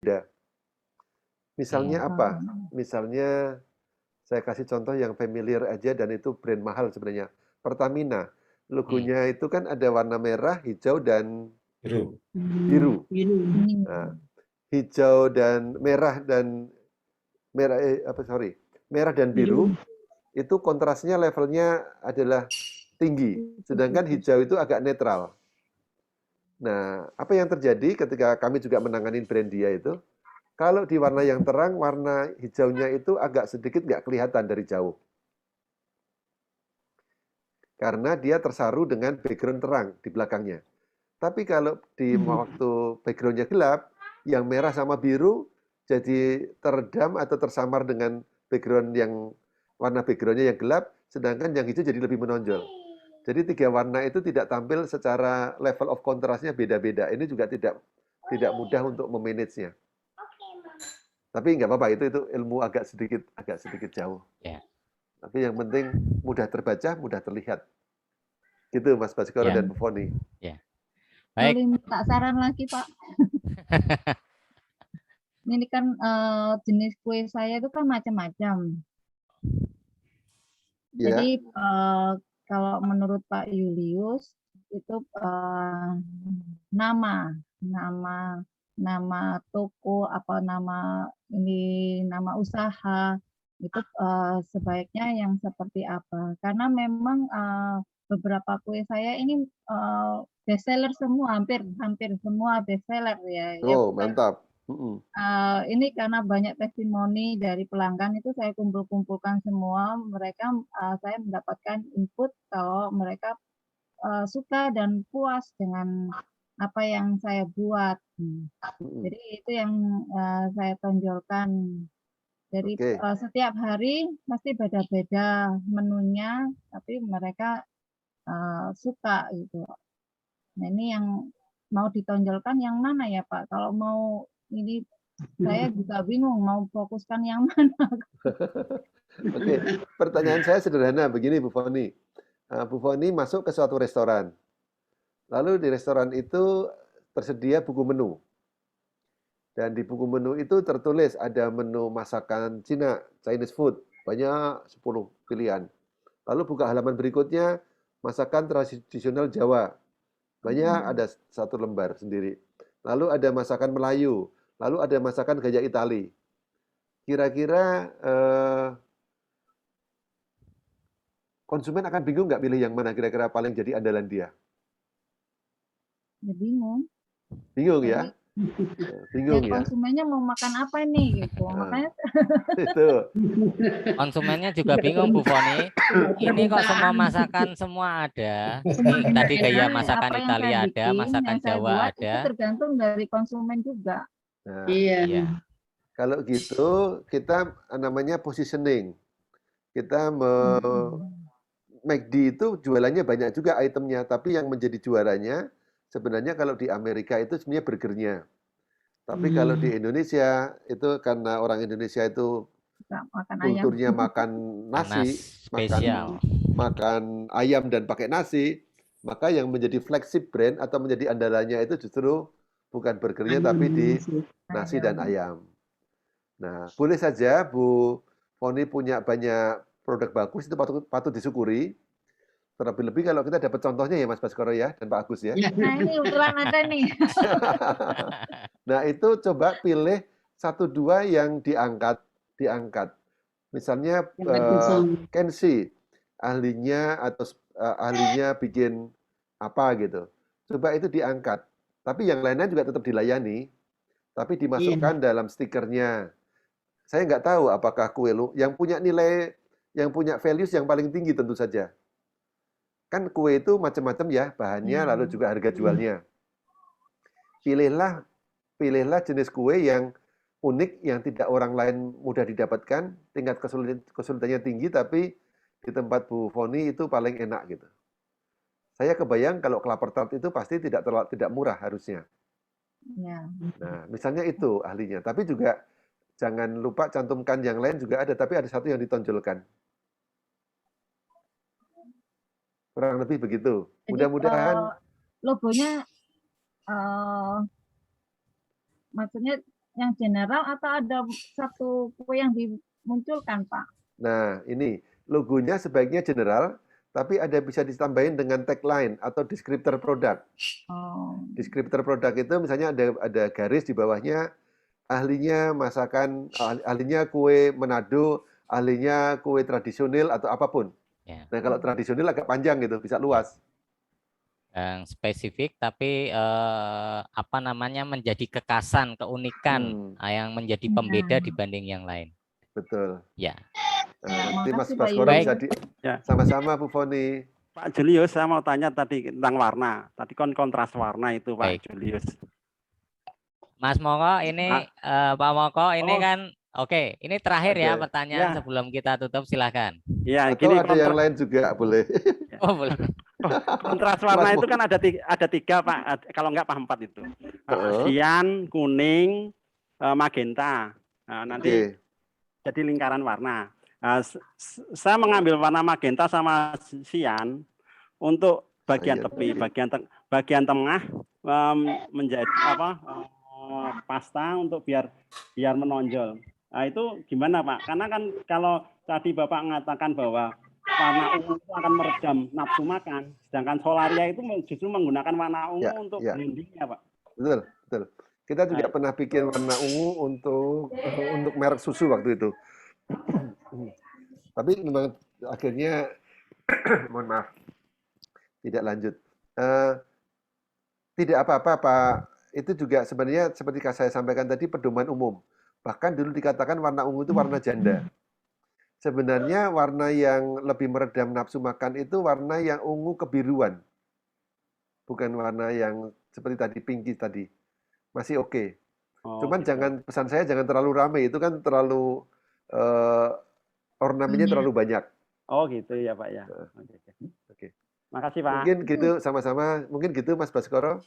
beda. Misalnya apa? Oh. Misalnya saya kasih contoh yang familiar aja dan itu brand mahal sebenarnya. Pertamina, logonya itu kan ada warna merah, hijau, dan Biru. biru. Biru. Nah, hijau dan merah dan merah dan biru itu kontrasnya levelnya adalah tinggi, sedangkan hijau itu agak netral. Nah, apa yang terjadi ketika kami juga menangani brand dia itu, kalau di warna yang terang, warna hijaunya itu agak sedikit nggak kelihatan dari jauh. Karena dia tersaru dengan background terang di belakangnya. Tapi kalau di waktu backgroundnya gelap, yang merah sama biru jadi teredam atau tersamar dengan background yang warna backgroundnya yang gelap, sedangkan yang hijau jadi lebih menonjol. Jadi tiga warna itu tidak tampil secara level of kontrasnya beda-beda. Ini juga tidak mudah untuk memanage-nya. Tapi nggak apa-apa, itu ilmu agak sedikit jauh. Ya. Tapi yang penting mudah terbaca, mudah terlihat. Gitu Mas Baskoro Ya. dan Bu Foni. Ya. Boleh Baik. minta saran lagi Pak? Ini kan jenis kue saya itu kan macam-macam. Ya. Jadi kalau menurut Pak Julius itu nama toko apa nama usaha itu sebaiknya yang seperti apa? Karena memang beberapa kue saya ini best seller semua, hampir semua best seller ya. Ya Oh, bukan mantap. ini karena banyak testimoni dari pelanggan itu saya kumpulkan semua. Mereka saya mendapatkan input kalau mereka suka dan puas dengan apa yang saya buat. Jadi itu yang saya tonjolkan. Jadi Oke. setiap hari pasti beda-beda menunya, tapi mereka suka gitu. Nah ini yang mau ditonjolkan yang mana ya Pak? Kalau mau ini saya juga bingung mau fokuskan yang mana. Oke, pertanyaan saya sederhana begini Bu Foni. Bu Foni masuk ke suatu restoran. Lalu di restoran itu tersedia buku menu. Dan di buku menu itu tertulis ada menu masakan Cina, Chinese food, banyak 10 pilihan. Lalu buka halaman berikutnya, masakan tradisional Jawa, banyak ada satu lembar sendiri. Lalu ada masakan Melayu, lalu ada masakan gaya Itali. Kira-kira konsumen akan bingung nggak pilih yang mana kira-kira paling jadi andalan dia? Ya bingung. Bingung Jadi, ya? Bingung ya? konsumennya mau makan apa nih gitu. Makanya itu. Konsumennya juga bingung Bu Foni. Ini kok semua masakan semua ada. Ini tadi gaya masakan apa yang saya Italia ada, bikin, masakan yang saya Jawa buat itu ada. tergantung dari konsumen juga. Nah, Iya. kalau gitu kita namanya positioning. Kita McD itu jualannya banyak juga itemnya, tapi yang menjadi juaranya sebenarnya kalau di Amerika itu sebenarnya burgernya. Tapi kalau di Indonesia itu karena orang Indonesia itu Makan ayam. kulturnya makan nasi, spesial. makan ayam dan pakai nasi, maka yang menjadi flagship brand atau menjadi andalannya itu justru bukan burgernya tapi di nasi dan ayam. Nah, boleh saja Bu Foni punya banyak produk bagus itu patut disyukuri. Terlebih-lebih kalau kita dapat contohnya ya Mas Baskoro ya dan Pak Agus ya. Nah ini kebetulan ada nih. Nah itu coba pilih satu dua yang diangkat. Misalnya Kensi ahlinya atau ahlinya bikin apa gitu. Coba itu diangkat. Tapi yang lainnya juga tetap dilayani. Tapi dimasukkan dalam stikernya. Saya nggak tahu apakah kue lu yang punya nilai, yang punya values yang paling tinggi tentu saja. Kan kue itu macam-macam ya bahannya, lalu juga harga jualnya. Pilihlah jenis kue yang unik, yang tidak orang lain mudah didapatkan, tingkat kesulitannya tinggi, tapi di tempat Bu Foni itu paling enak gitu. Saya kebayang kalau kelapa tart itu pasti tidak murah harusnya. Ya. Nah, misalnya itu ahlinya. Tapi juga jangan lupa cantumkan yang lain juga ada, tapi ada satu yang ditonjolkan. Kurang lebih begitu. Mudah-mudahan logonya maksudnya yang general atau ada satu kue yang dimunculkan, Pak? Nah, ini logonya sebaiknya general, tapi ada bisa ditambahin dengan tagline atau deskriptor produk. Oh, Deskriptor produk itu misalnya ada garis di bawahnya, ahlinya masakan, ahlinya kue Manado, ahlinya kue tradisional atau apapun. Ya. Nah, kalau tradisional agak panjang gitu, bisa luas. Yang spesifik tapi apa namanya menjadi kekasan, keunikan yang menjadi pembeda dibanding yang lain. Betul. Ya. Nah, nanti Mas makasih, Pak Baskoro Yuli. bisa Ya. sama-sama Bu Foni. Pak Julius, saya mau tanya tadi tentang warna. Tadi kan kontras warna itu, Pak Baik. Julius. Mas Moko ini Pak Moko ini Oh. kan oke, ini terakhir ya Ada. pertanyaan Ya. sebelum kita tutup, silahkan. Ya, Atau gini ada yang lain juga boleh. Oh, boleh. kontras warna Mas itu kan ada tiga, Pak. Kalau enggak paham 4 itu. Sian, kuning, magenta. Nah, nanti Oke. jadi lingkaran warna. Nah, saya mengambil warna magenta sama sian untuk bagian Saya tepi, bagian tengah menjadi pasta untuk biar menonjol. Nah, itu gimana, Pak? Karena kan kalau tadi Bapak mengatakan bahwa warna ungu itu akan meredam nafsu makan, sedangkan solaria itu justru menggunakan warna ungu untuk blendingnya, Pak. Betul, betul. Kita juga pernah bikin warna ungu untuk merek susu waktu itu. Tapi memang akhirnya mohon maaf tidak lanjut. Tidak apa-apa, Pak. Itu juga sebenarnya seperti saya sampaikan tadi pedoman umum. Bahkan dulu dikatakan warna ungu itu warna janda. Sebenarnya warna yang lebih meredam nafsu makan itu warna yang ungu kebiruan. Bukan warna yang seperti tadi pinky tadi. Masih oke. Cuman gitu. pesan saya jangan terlalu ramai, itu kan terlalu ornamennya terlalu banyak. Oh gitu ya, Pak ya. Oke. Oke. Makasih, Pak. Mungkin gitu sama-sama, mungkin gitu Mas Baskoro.